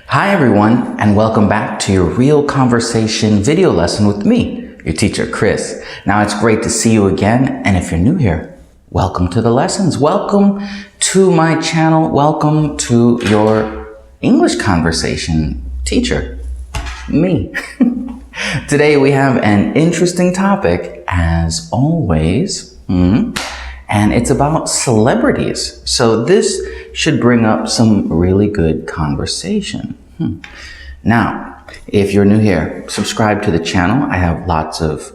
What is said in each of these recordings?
Hi everyone, and welcome back to your Real Conversation video lesson with me, your teacher Chris. Now it's great to see you again, and if you're new here, welcome to the lessons. Welcome to my channel. Welcome to your English conversation teacher, me. Today we have an interesting topic, as always, and it's about celebrities. So this should bring up some really good conversation. Now, if you're new here, subscribe to the channel. I have lots of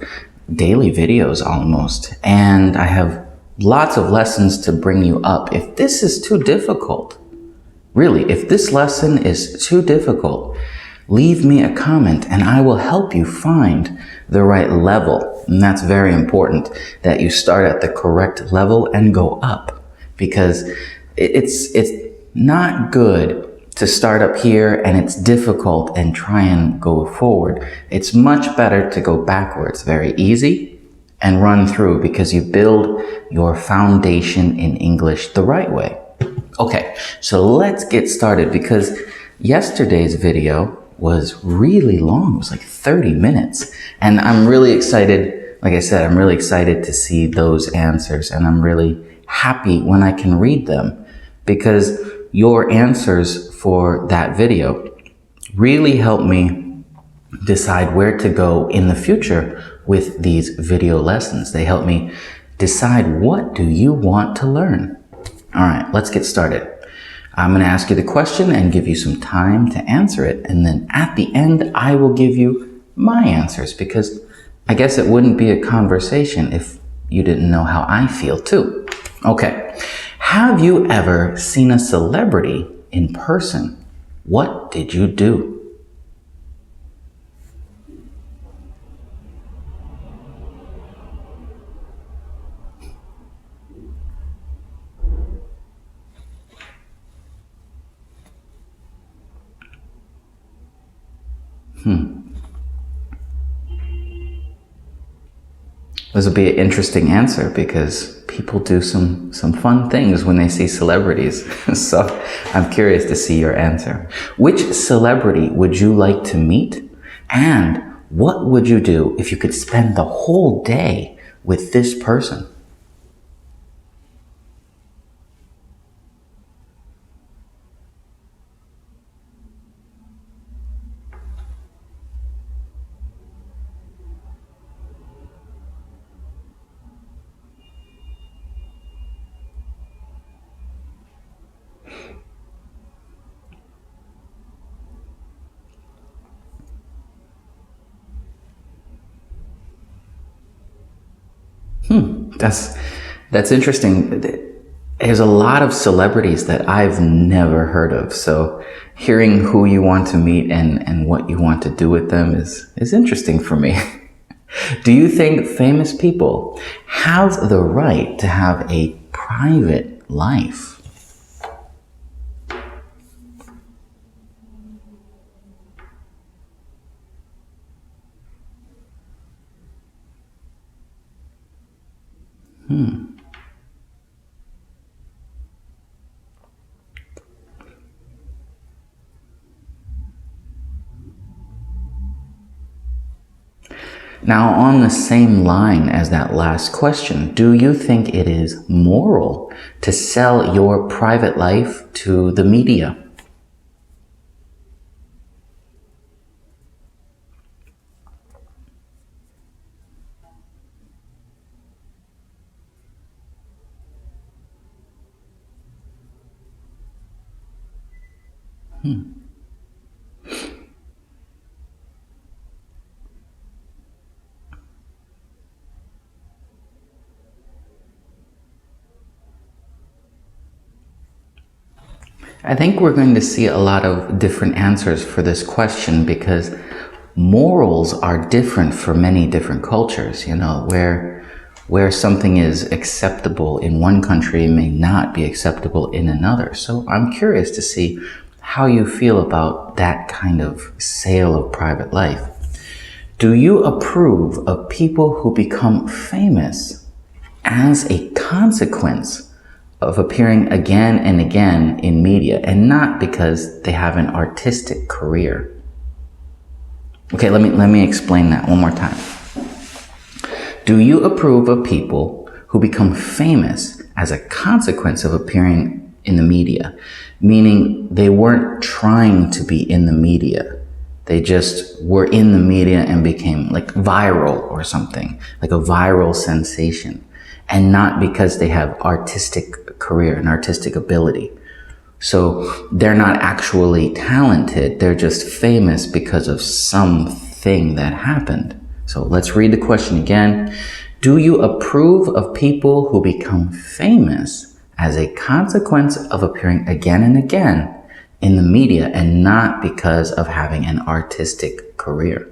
daily videos almost, and I have lots of lessons to bring you up. If this is too difficult, really, if this lesson is too difficult, leave me a comment and I will help you find the right level. And that's very important, that you start at the correct level and go up, because it's not good to start up here and it's difficult and try and go forward. It's much better to go backwards, very easy, and run through, because you build your foundation in English the right way. Okay, so let's get started, because yesterday's video was really long. It was like 30 minutes. And I'm really excited, like I said, I'm really excited to see those answers, and I'm really happy when I can read them, because your answers for that video really help me decide where to go in the future with these video lessons. They help me decide, what do you want to learn? All right, let's get started. I'm going to ask you the question and give you some time to answer it. And then at the end, I will give you my answers, because I guess it wouldn't be a conversation if you didn't know how I feel too. Okay. Have you ever seen a celebrity in person? What did you do? This will be an interesting answer, because people do some fun things when they see celebrities. So I'm curious to see your answer. Which celebrity would you like to meet? And what would you do if you could spend the whole day with this person? That's interesting. There's a lot of celebrities that I've never heard of. So hearing who you want to meet and what you want to do with them is interesting for me. Do you think famous people have the right to have a private life? Now, on the same line as that last question, do you think it is moral to sell your private life to the media? I think we're going to see a lot of different answers for this question, because morals are different for many different cultures. You know, where something is acceptable in one country may not be acceptable in another. So I'm curious to see how you feel about that kind of sale of private life. Do you approve of people who become famous as a consequence of appearing again and again in media, and not because they have an artistic career. Okay, let me explain that one more time. Do you approve of people who become famous as a consequence of appearing in the media? Meaning they weren't trying to be in the media. They just were in the media and became like viral or something, like a viral sensation, and not because they have artistic career and artistic ability. So they're not actually talented. They're just famous because of something that happened. So let's read the question again. Do you approve of people who become famous as a consequence of appearing again and again in the media and not because of having an artistic career?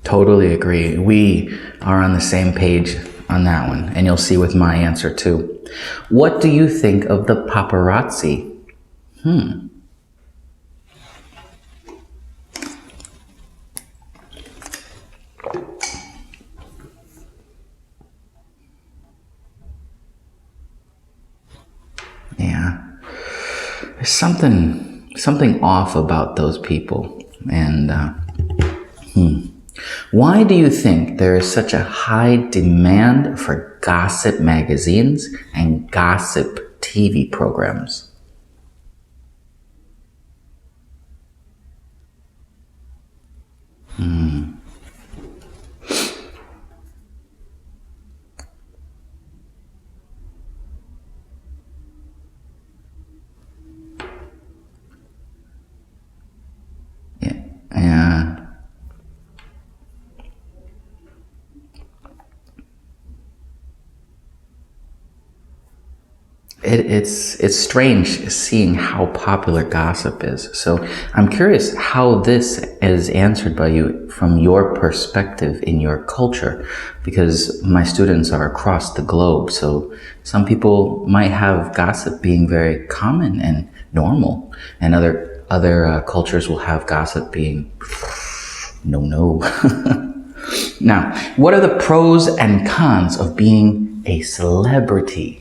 Totally agree. We are on the same page on that one, and you'll see with my answer too. What do you think of the paparazzi? Yeah, there's something off about those people, and why do you think there is such a high demand for gossip magazines and gossip TV programs? Yeah, yeah. It's strange seeing how popular gossip is. So I'm curious how this is answered by you from your perspective in your culture, because my students are across the globe. So some people might have gossip being very common and normal, and other cultures will have gossip being no. Now, what are the pros and cons of being a celebrity?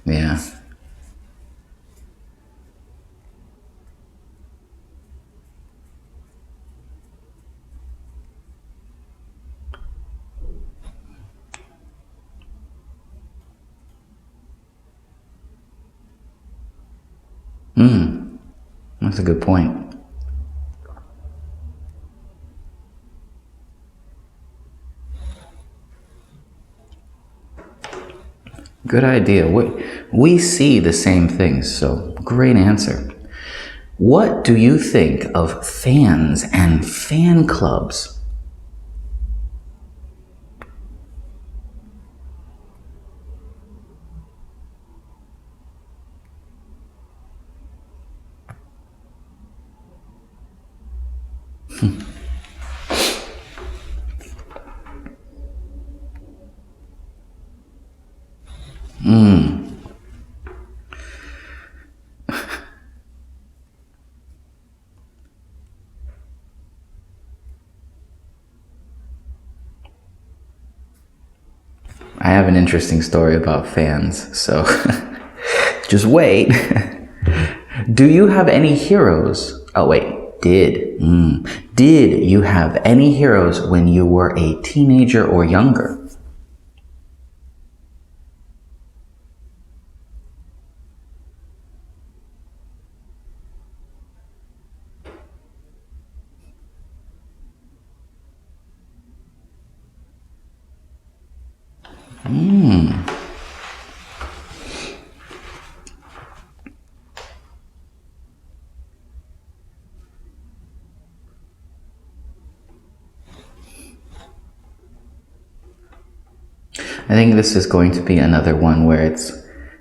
Yeah. That's a good point. Good idea. We see the same things, so great answer. What do you think of fans and fan clubs? I have an interesting story about fans, so just wait. Do you have any heroes? Oh, wait, did. Did you have any heroes when you were a teenager or younger? I think this is going to be another one where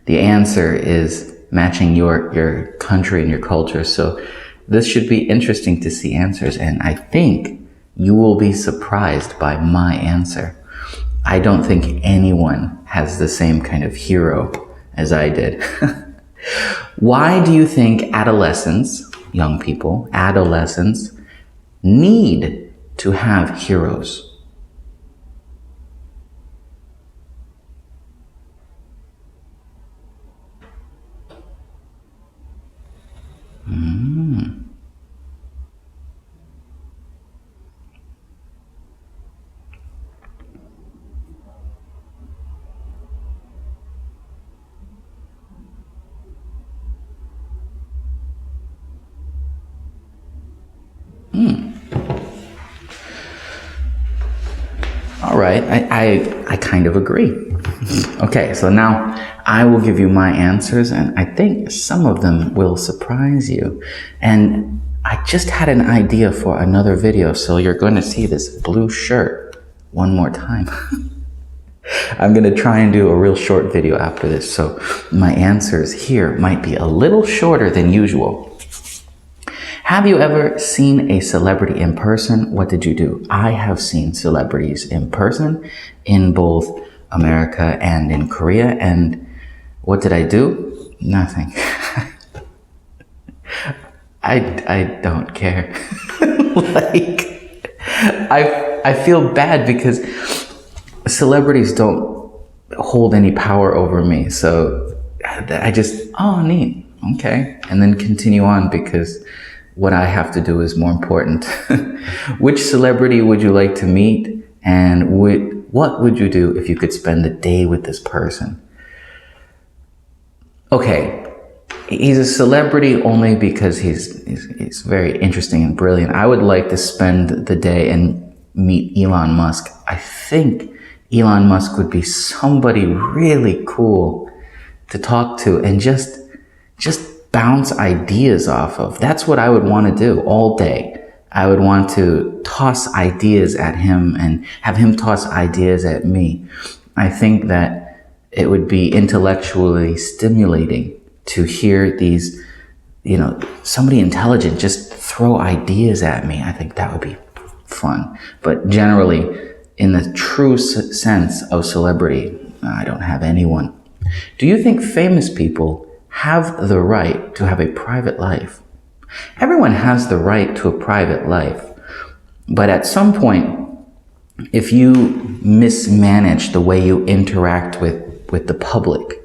the answer is matching your country and your culture. So this should be interesting to see answers, and I think you will be surprised by my answer. I don't think anyone has the same kind of hero as I did. Why do you think adolescents, young people, adolescents, need to have heroes? All right, I kind of agree. Okay, so now I will give you my answers, and I think some of them will surprise you. And I just had an idea for another video, so you're going to see this blue shirt one more time. I'm going to try and do a real short video after this, so my answers here might be a little shorter than usual. Have you ever seen a celebrity in person? What did you do? I have seen celebrities in person in both America and in Korea. And what did I do? Nothing. I don't care. I feel bad because celebrities don't hold any power over me. So I just, oh, neat. Okay. And then continue on because what I have to do is more important. Which celebrity would you like to meet? And what would you do if you could spend a day with this person? Okay, he's a celebrity only because he's very interesting and brilliant. I would like to spend the day and meet Elon Musk. I think Elon Musk would be somebody really cool to talk to and just bounce ideas off of. That's what I would want to do all day. I would want to toss ideas at him and have him toss ideas at me. I think that it would be intellectually stimulating to hear these, somebody intelligent just throw ideas at me. I think that would be fun. But generally, in the true sense of celebrity, I don't have anyone. Do you think famous people have the right to have a private life? Everyone has the right to a private life, but at some point, if you mismanage the way you interact with the public,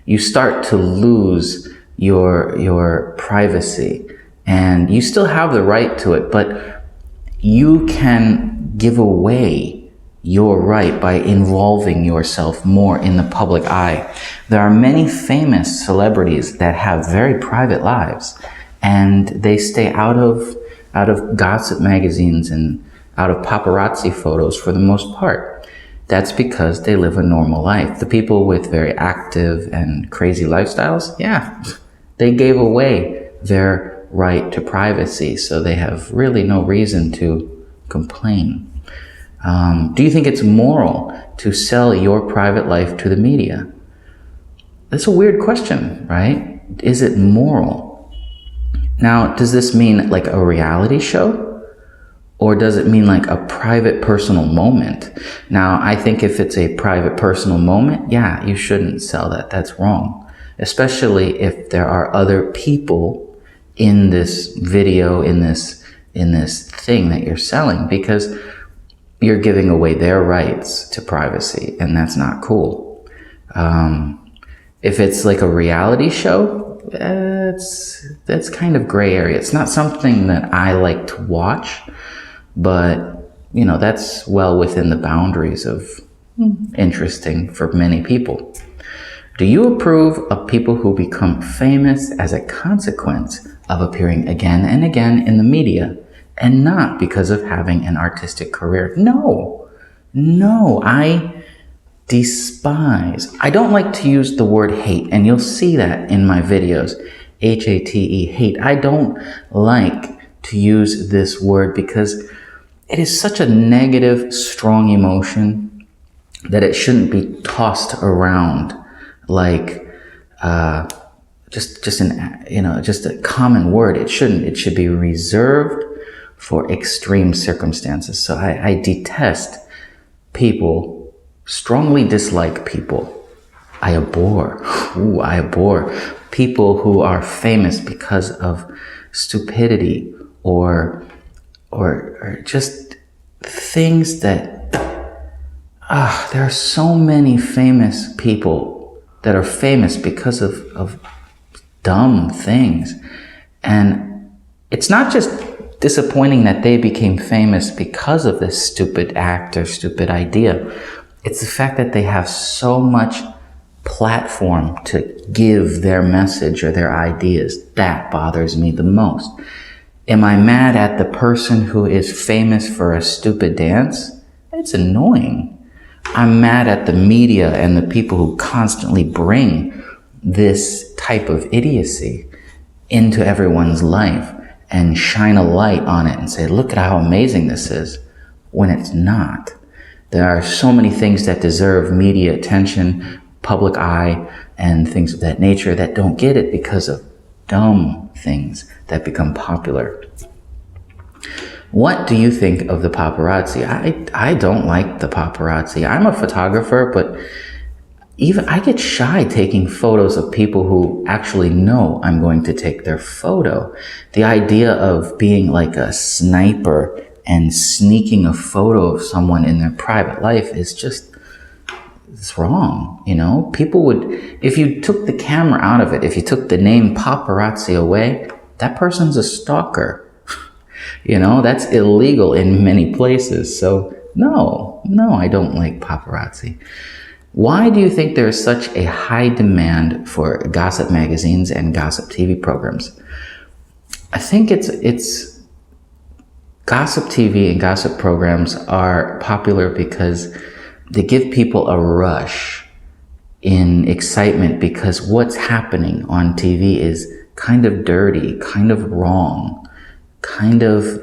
you start to lose your privacy, and you still have the right to it, but you can give away your right by involving yourself more in the public eye. There are many famous celebrities that have very private lives, and they stay out of gossip magazines and out of paparazzi photos for the most part. That's because they live a normal life. The people with very active and crazy lifestyles, yeah, they gave away their right to privacy, so they have really no reason to complain. Do you think it's moral to sell your private life to the media? That's a weird question, right? Is it moral? Now, does this mean like a reality show? Or does it mean like a private personal moment? Now, I think if it's a private personal moment, yeah, you shouldn't sell that. That's wrong. Especially if there are other people in this video, in this thing that you're selling, because you're giving away their rights to privacy, and that's not cool. If it's like a reality show, that's kind of gray area. It's not something that I like to watch, but that's well within the boundaries of interesting for many people. Do you approve of people who become famous as a consequence of appearing again and again in the media, and not because of having an artistic career? No, I despise. I don't like to use the word hate, and you'll see that in my videos. H-A-T-E, hate. I don't like to use this word because it is such a negative, strong emotion that it shouldn't be tossed around like just a common word. It shouldn't. It should be reserved for extreme circumstances. So I detest people, strongly dislike people. I abhor people who are famous because of stupidity or just things that there are so many famous people that are famous because of dumb things. And it's not just disappointing that they became famous because of this stupid act or stupid idea. It's the fact that they have so much platform to give their message or their ideas. That bothers me the most. Am I mad at the person who is famous for a stupid dance? It's annoying. I'm mad at the media and the people who constantly bring this type of idiocy into everyone's life and shine a light on it and say, look at how amazing this is, when it's not. There are so many things that deserve media attention, public eye, and things of that nature that don't get it because of dumb things that become popular. What do you think of the paparazzi? I don't like the paparazzi. I'm a photographer, but even I get shy taking photos of people who actually know I'm going to take their photo. The idea of being like a sniper and sneaking a photo of someone in their private life is just, it's wrong. You know, people would, if you took the camera out of it, if you took the name paparazzi away, that person's a stalker. You know, that's illegal in many places. So no, I don't like paparazzi. Why do you think there is such a high demand for gossip magazines and gossip TV programs? I think it's gossip TV and gossip programs are popular because they give people a rush in excitement because what's happening on TV is kind of dirty, kind of wrong, kind of,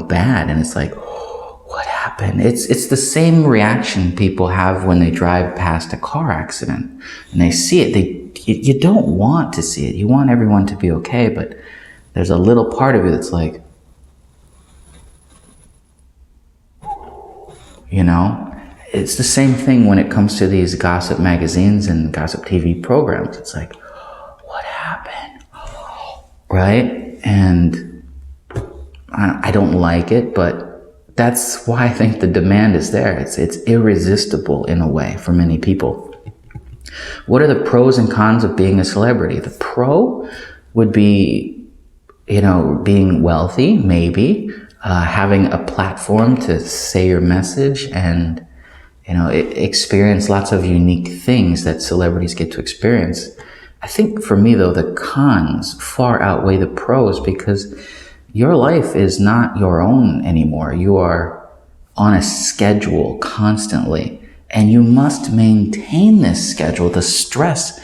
bad. And it's like, what happened? It's the same reaction people have when they drive past a car accident and they see it. You don't want to see it. You want everyone to be okay, but there's a little part of you that's like, it's the same thing when it comes to these gossip magazines and gossip TV programs. It's like, what happened? Right? And I don't like it, but that's why I think the demand is there. It's irresistible in a way for many people. What are the pros and cons of being a celebrity? The pro would be, being wealthy, maybe, having a platform to say your message and, experience lots of unique things that celebrities get to experience. I think for me, though, the cons far outweigh the pros because your life is not your own anymore. You are on a schedule constantly, and you must maintain this schedule. The stress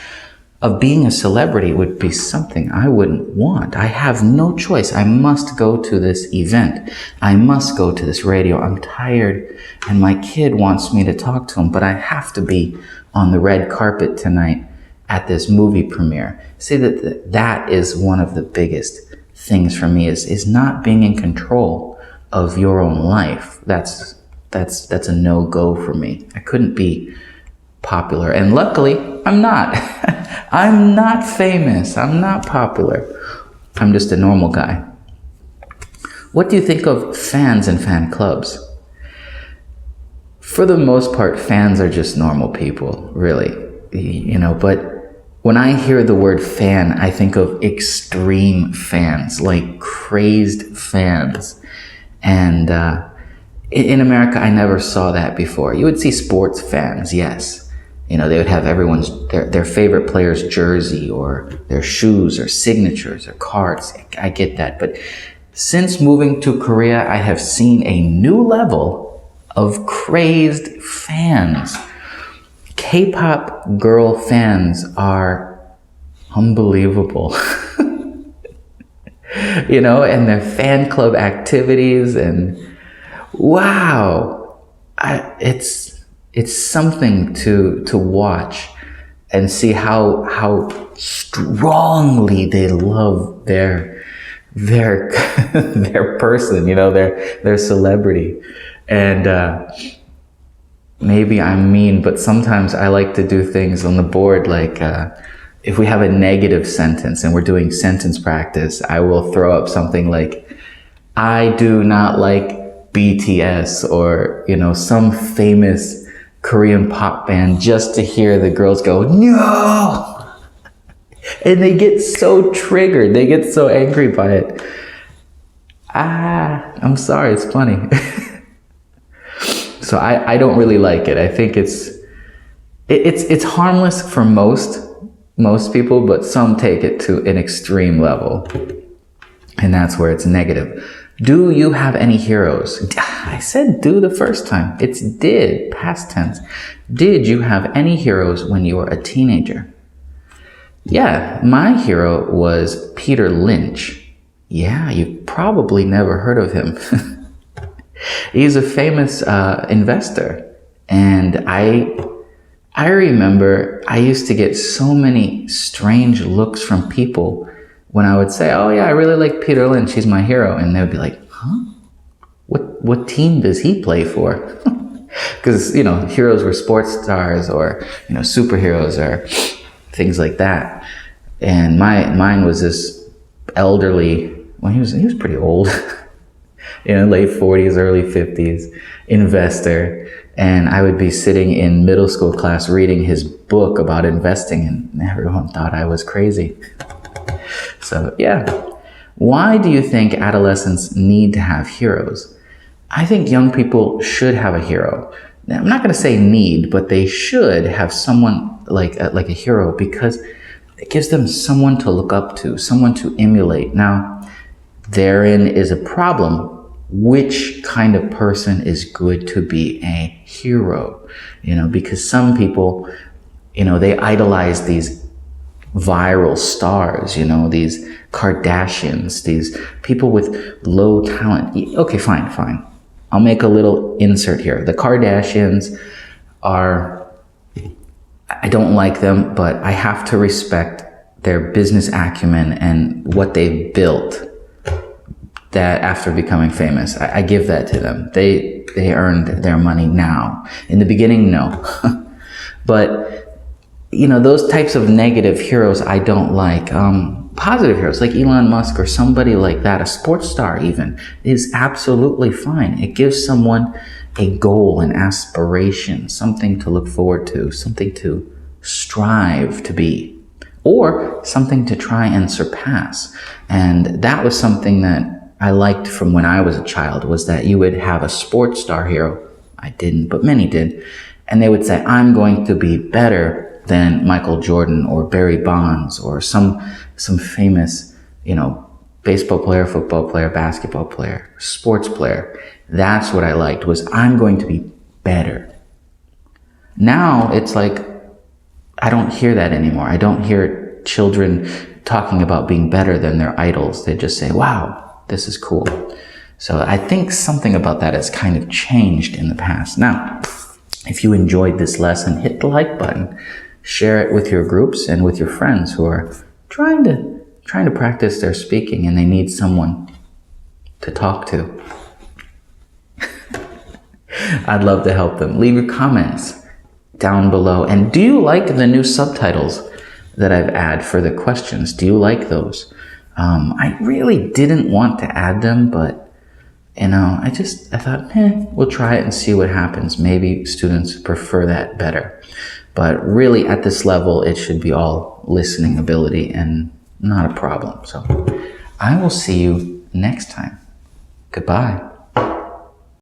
of being a celebrity would be something I wouldn't want. I have no choice. I must go to this event. I must go to this radio. I'm tired, and my kid wants me to talk to him, but I have to be on the red carpet tonight at this movie premiere. See, that is one of the biggest things for me is not being in control of your own life. That's a no-go for me. I couldn't be popular, and luckily I'm not. I'm not famous. I'm not popular. I'm just a normal guy. What do you think of fans and fan clubs? For the most part, fans are just normal people, really. But when I hear the word fan, I think of extreme fans, like crazed fans. And in America, I never saw that before. You would see sports fans, yes. They would have everyone's, their favorite player's jersey or their shoes or signatures or cards. I get that. But since moving to Korea, I have seen a new level of crazed fans. K-pop girl fans are unbelievable. You know, and their fan club activities, and wow, it's something to watch and see how strongly they love their their person, you know, their celebrity. And maybe I'm mean, but sometimes I like to do things on the board like if we have a negative sentence and we're doing sentence practice, I will throw up something like, I do not like BTS, or, you know, some famous Korean pop band, just to hear the girls go, no! And they get so triggered. They get so angry by it. I'm sorry, it's funny. So I don't really like it. I think it's harmless for most people, but some take it to an extreme level. And that's where it's negative. Do you have any heroes? I said do the first time. It's did, past tense. Did you have any heroes when you were a teenager? Yeah, my hero was Peter Lynch. Yeah, you've probably never heard of him. He's a famous investor. And I remember I used to get so many strange looks from people when I would say, oh yeah, I really like Peter Lynch, he's my hero. And they would be like, huh? What team does he play for? Because, you know, heroes were sports stars, or, you know, superheroes, or things like that. And mine was this elderly, well, he was pretty old, you know, late 40s, early 50s, investor. And I would be sitting in middle school class reading his book about investing, and everyone thought I was crazy. So yeah, why do you think adolescents need to have heroes? I think young people should have a hero. Now, I'm not going to say need, but they should have someone like a hero, because it gives them someone to look up to, someone to emulate. Now, therein is a problem. Which kind of person is good to be a hero? You know, because some people, you know, they idolize these viral stars, you know, these Kardashians, these people with low talent. Okay, fine. I'll make a little insert here. The Kardashians are, I don't like them, but I have to respect their business acumen and what they've built that after becoming famous. I give that to them. They earned their money now. In the beginning, no. But, you know, those types of negative heroes I don't like. Positive heroes like Elon Musk or somebody like that, a sports star even, is absolutely fine. It gives someone a goal, an aspiration, something to look forward to, something to strive to be, or something to try and surpass. And that was something that I liked from when I was a child, was that you would have a sports star hero. I didn't, but many did. And they would say, I'm going to be better than Michael Jordan or Barry Bonds or some famous, you know, baseball player, football player, basketball player, sports player. That's what I liked, was I'm going to be better. Now it's like, I don't hear that anymore. I don't hear children talking about being better than their idols. They just say, wow, this is cool. So I think something about that has kind of changed in the past. Now, if you enjoyed this lesson, hit the like button, share it with your groups and with your friends who are trying to practice their speaking and they need someone to talk to. I'd love to help them. Leave your comments down below. And do you like the new subtitles that I've added for the questions? Do you like those? I really didn't want to add them, but, you know, I thought, we'll try it and see what happens. Maybe students prefer that better. But really, at this level, it should be all listening ability and not a problem. So I will see you next time. Goodbye.